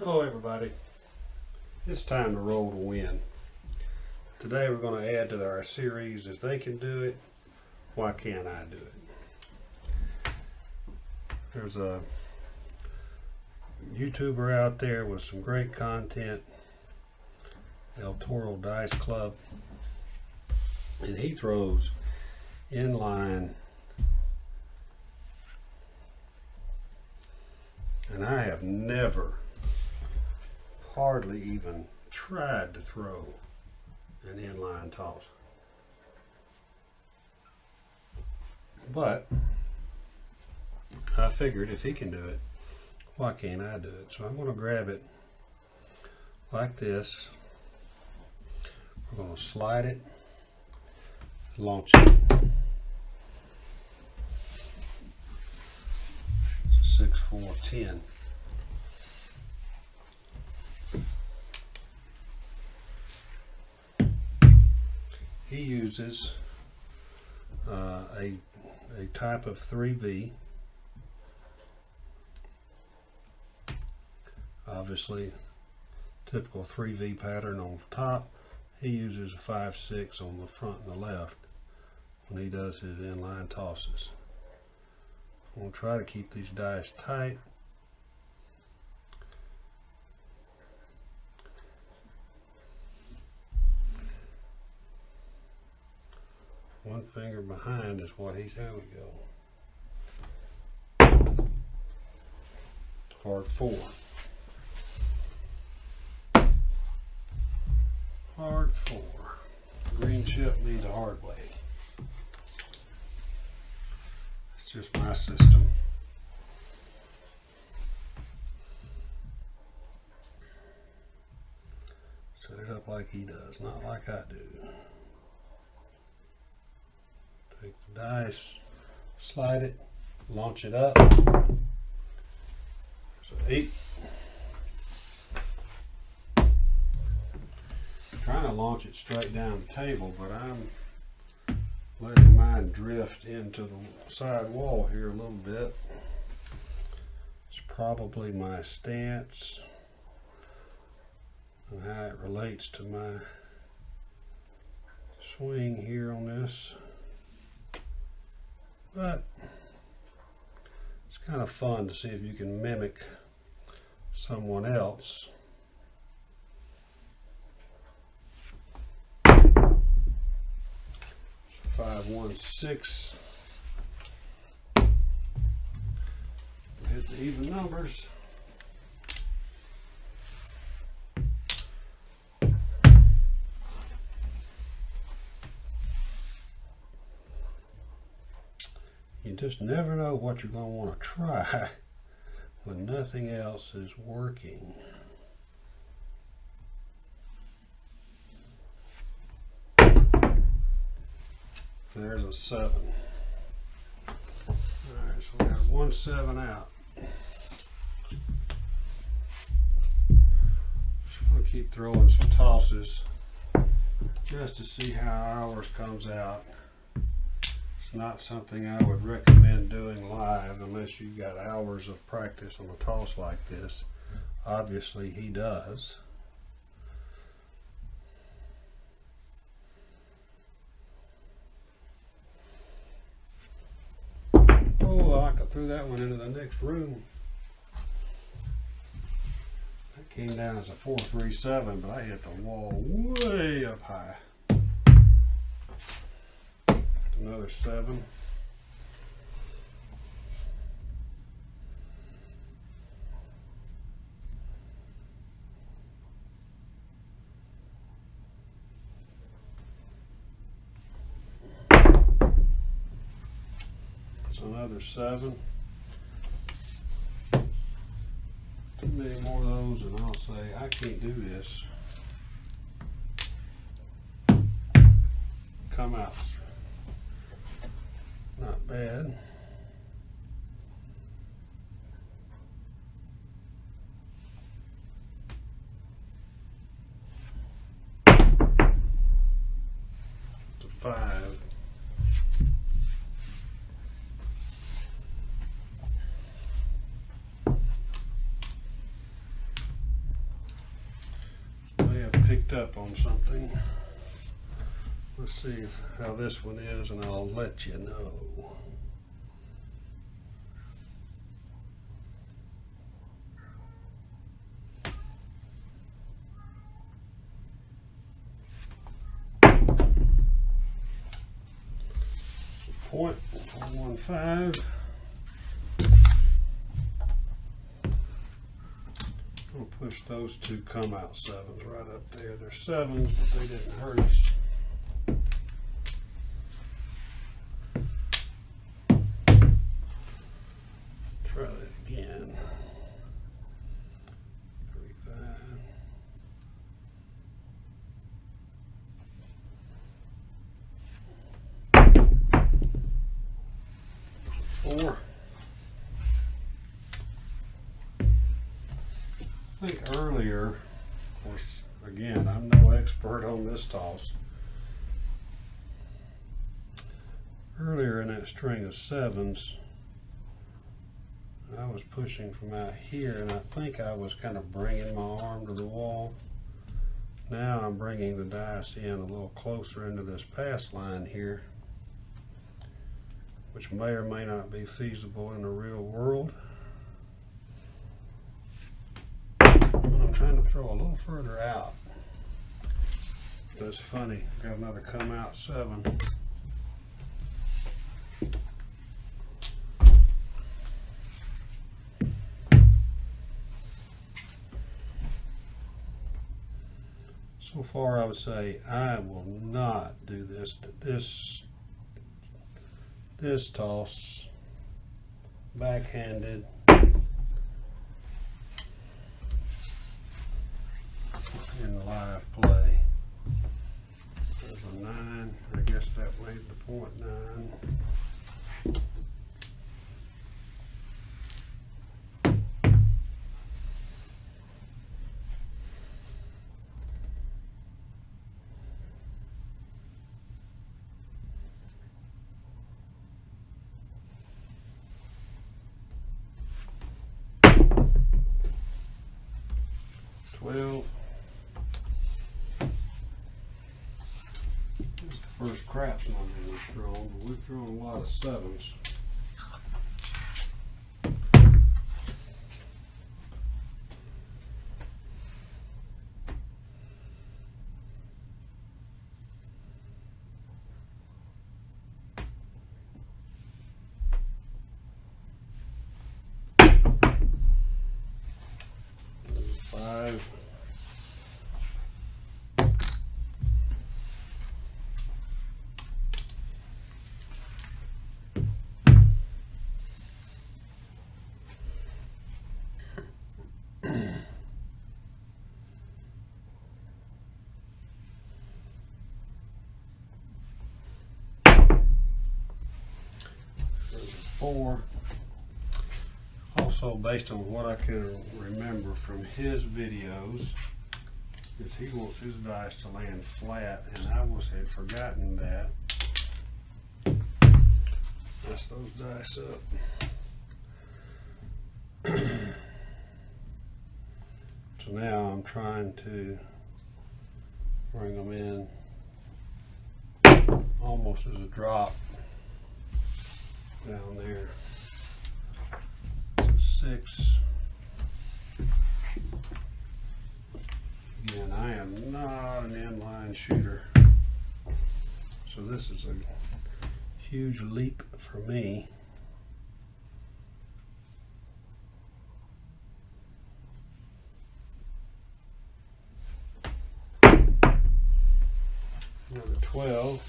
Hello everybody, it's time to roll to win. Today we're going to add to our series, if they can do it, why can't I do it? There's a YouTuber out there with some great content, Torro Dice Club, and he throws inline, and I have never hardly even tried to throw an inline toss. But I figured if he can do it, why can't I do it? So I'm going to grab it like this. We're going to slide it, launch it. It's a 6-4-10. He uses a type of 3V, obviously typical 3V pattern on the top. He uses a 5-6 on the front and the left when he does his inline tosses. I'm going to try to keep these dice tight. One finger behind is what he's, there we go. Hard 4. Hard 4. Green chip needs a hard way. It's just my system. Set it up like he does, not like I do. Take the dice, slide it, launch it up. So 8. Trying to launch it straight down the table, but I'm letting mine drift into the side wall here a little bit. It's probably my stance and how it relates to my swing here on this. But it's kind of fun to see if you can mimic someone else. So 5-1-6. Hit the even numbers. You just never know what you're going to want to try when nothing else is working. There's a 7. Alright, so we got 1 7 out. Just going to keep throwing some tosses just to see how ours comes out. Not something I would recommend doing live unless you've got hours of practice on a toss like this. Obviously he does. Oh, I could throw that one into the next room. That came down as a 4-3-7, but I hit the wall way up high. Another 7. It's another 7. Too many more of those and I'll say I can't do this. Come out. Not bad. To 5. picked up on something. Let's see how this one is and I'll let you know. .415. We'll push those two come out sevens right up there. They're sevens, but they didn't hurt us. Try that again. 3, 5. 4. I think earlier, of course, again, I'm no expert on this toss. Earlier in that string of sevens, I was pushing from out here, and I think I was kind of bringing my arm to the wall. Now I'm bringing the dice in a little closer into this pass line here, which may or may not be feasible in the real world. I'm trying to throw a little further out. That's funny. Got another come out 7. So far, I would say I will not do this toss backhanded. In live play. There's a 9. I guess that made the .9. First craps number we've thrown, but we've thrown a lot of 7s. Also, based on what I can remember from his videos, is he wants his dice to land flat, and I had forgotten that. Mess those dice up. So now I'm trying to bring them in almost as a drop down there. 6. Again, I am not an inline shooter, so this is a huge leap for me. Another 12.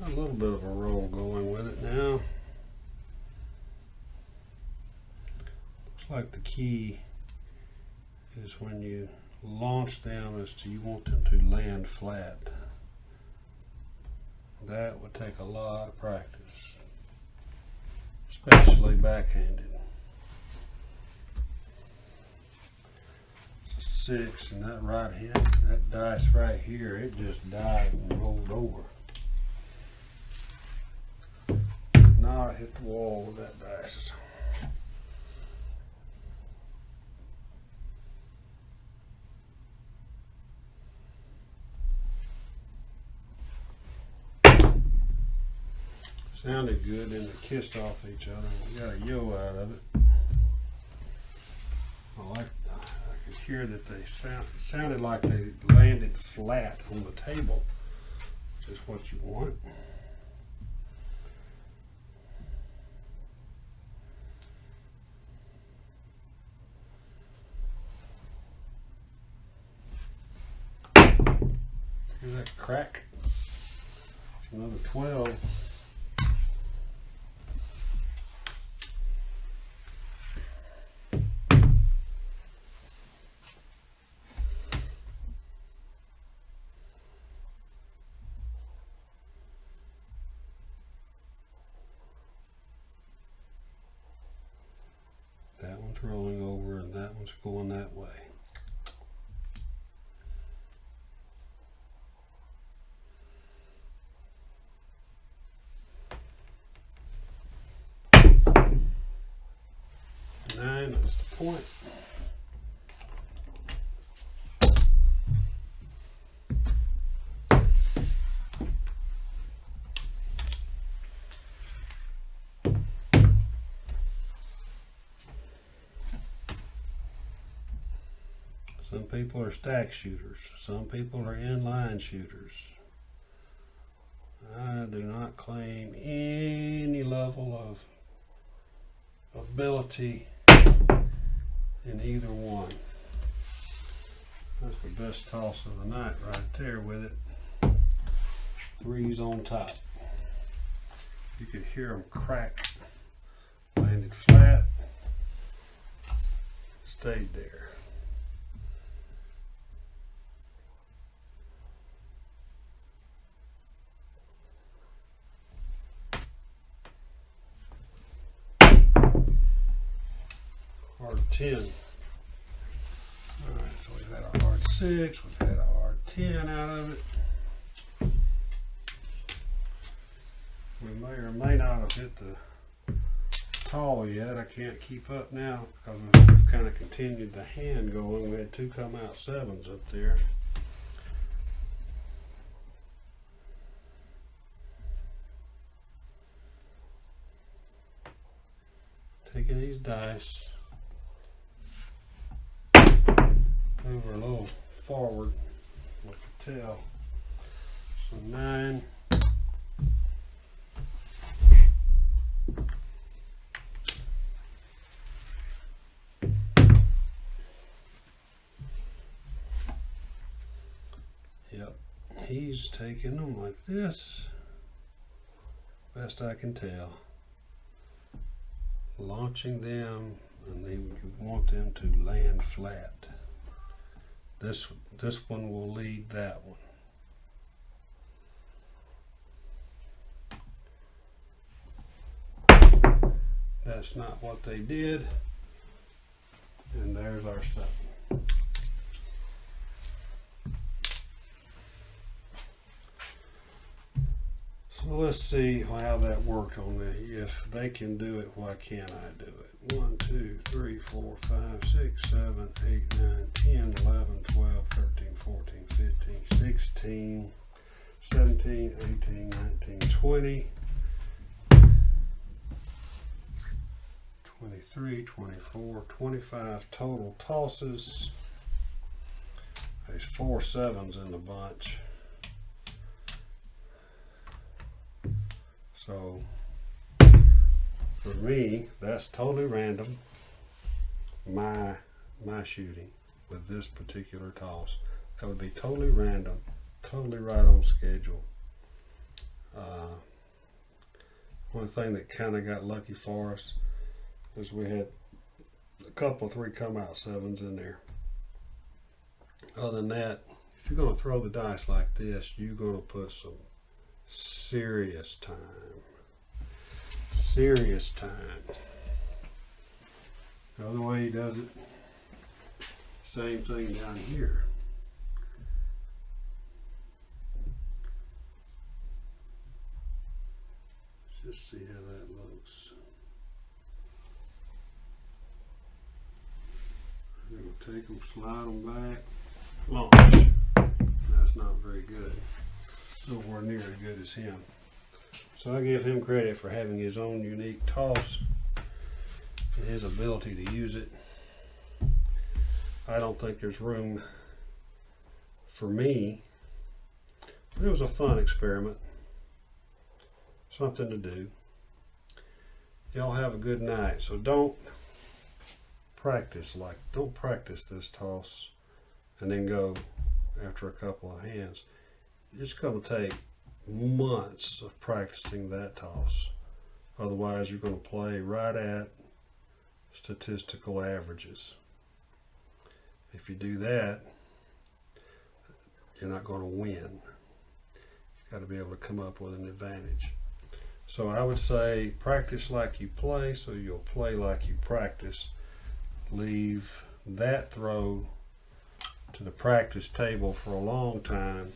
A little bit of a roll going with it now. Looks like the key is when you launch them is you want them to land flat. That would take a lot of practice, especially backhanded. It's a 6, and that right hand, that dice right here, it just died and rolled over. not hit the wall with that dice. Sounded good and they kissed off each other. We got a yo out of it. I could hear that they sounded like they landed flat on the table, which is what you want. Hear that crack? Another 12. That one's rolling over and that one's going that way. Nine is the point. Some people are stack shooters. Some people are inline shooters. I do not claim any level of ability in either one. That's the best toss of the night right there with it. Threes on top. You could hear them crack. Landed flat. Stayed there. Hard 10. Alright, so we've had a hard 6, we've had a hard 10 out of it. We may or may not have hit the tall yet. I can't keep up now because we've kind of continued the hand going. We had 2 come out 7s up there. Taking these dice over a little forward, I can tell. So 9. Yep, he's taking them like this, best I can tell. Launching them, and then you want them to land flat. This one will lead that one. That's not what they did, and there's our 7. So let's see how that worked on that. If they can do it, why can't I do it? 1, 2, 3, 4, 5, 6, 7, 8, 9, 10, 11, 12, 13, 14, 15, 16, 17, 18, 19, 20, 23, 24, 25 total tosses. There's 4 7s in the bunch. So for me, that's totally random. My shooting with this particular toss, that would be totally random, totally right on schedule. One thing that kind of got lucky for us is we had a couple 3 come out 7s in there. Other than that, if you're going to throw the dice like this, you're going to put some serious time. Serious time. The other way he does it, same thing down here. Let's just see how that looks. Take them, slide them back, launch. That's not very good. Nowhere near as good as him. So I give him credit for having his own unique toss and his ability to use it. I don't think there's room for me, but it was a fun experiment. Something to do. Y'all have a good night. So don't practice this toss and then go after a couple of hands. It's going to take months of practicing that toss. Otherwise, you're going to play right at statistical averages. If you do that, you're not going to win. You've got to be able to come up with an advantage. So I would say practice like you play, so you'll play like you practice. Leave that throw to the practice table for a long time,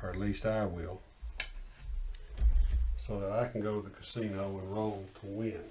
or at least I will, so that I can go to the casino and roll to win.